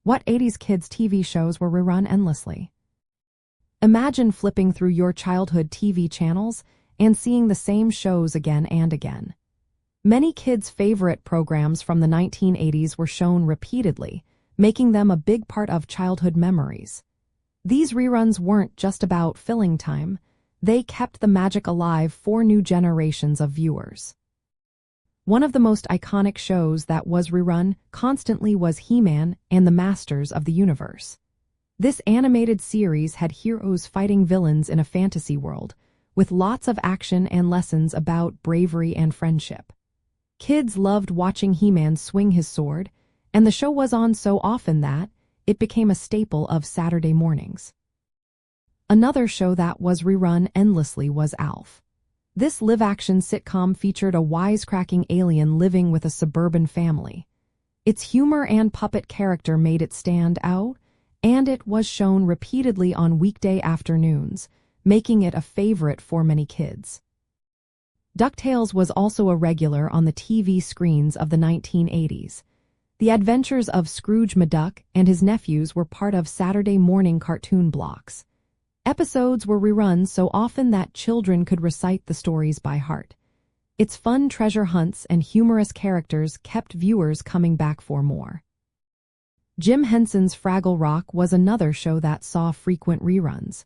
What 80s kids' TV shows were rerun endlessly? Imagine flipping through your childhood TV channels and seeing the same shows again and again. Many kids' favorite programs from the 1980s were shown repeatedly, making them a big part of childhood memories. These reruns weren't just about filling time, they kept the magic alive for new generations of viewers. One of the most iconic shows that was rerun constantly was He-Man and the Masters of the Universe. This animated series had heroes fighting villains in a fantasy world, with lots of action and lessons about bravery and friendship. Kids loved watching He-Man swing his sword, and the show was on so often that it became a staple of Saturday mornings. Another show that was rerun endlessly was Alf. This live-action sitcom featured a wisecracking alien living with a suburban family. Its humor and puppet character made it stand out, and it was shown repeatedly on weekday afternoons, making it a favorite for many kids. DuckTales was also a regular on the TV screens of the 1980s. The adventures of Scrooge McDuck and his nephews were part of Saturday morning cartoon blocks. Episodes were rerun so often that children could recite the stories by heart. Its fun treasure hunts and humorous characters kept viewers coming back for more. Jim Henson's Fraggle Rock was another show that saw frequent reruns.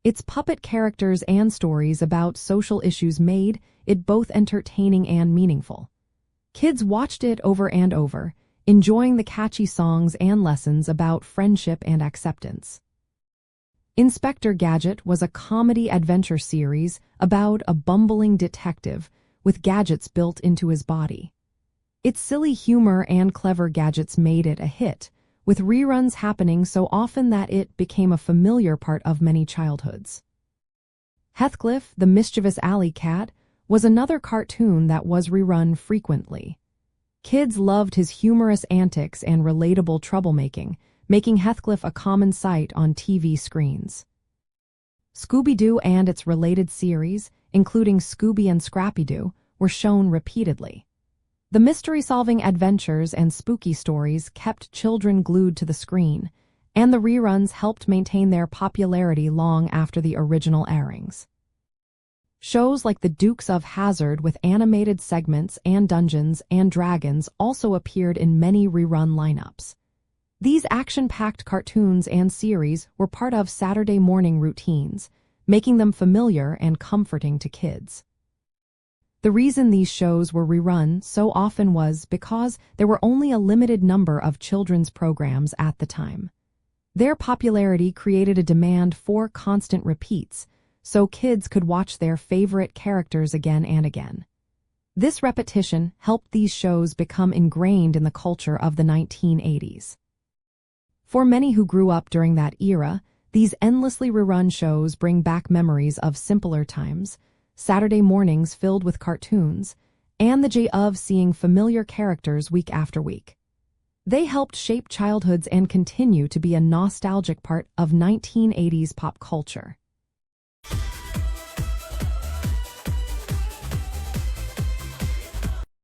Its puppet characters and stories about social issues made it both entertaining and meaningful. Kids watched it over and over, enjoying the catchy songs and lessons about friendship and acceptance. Inspector Gadget was a comedy adventure series about a bumbling detective with gadgets built into his body. Its silly humor and clever gadgets made it a hit, with reruns happening so often that it became a familiar part of many childhoods. Heathcliff, the mischievous alley cat, was another cartoon that was rerun frequently. Kids loved his humorous antics and relatable troublemaking, making Heathcliff a common sight on TV screens. Scooby-Doo and its related series, including Scooby and Scrappy-Doo, were shown repeatedly. The mystery-solving adventures and spooky stories kept children glued to the screen, and the reruns helped maintain their popularity long after the original airings. Shows like The Dukes of Hazzard with animated segments and Dungeons and Dragons also appeared in many rerun lineups. These action-packed cartoons and series were part of Saturday morning routines, making them familiar and comforting to kids. The reason these shows were rerun so often was because there were only a limited number of children's programs at the time. Their popularity created a demand for constant repeats, so kids could watch their favorite characters again and again. This repetition helped these shows become ingrained in the culture of the 1980s. For many who grew up during that era, these endlessly rerun shows bring back memories of simpler times, Saturday mornings filled with cartoons, and the joy of seeing familiar characters week after week. They helped shape childhoods and continue to be a nostalgic part of 1980s pop culture.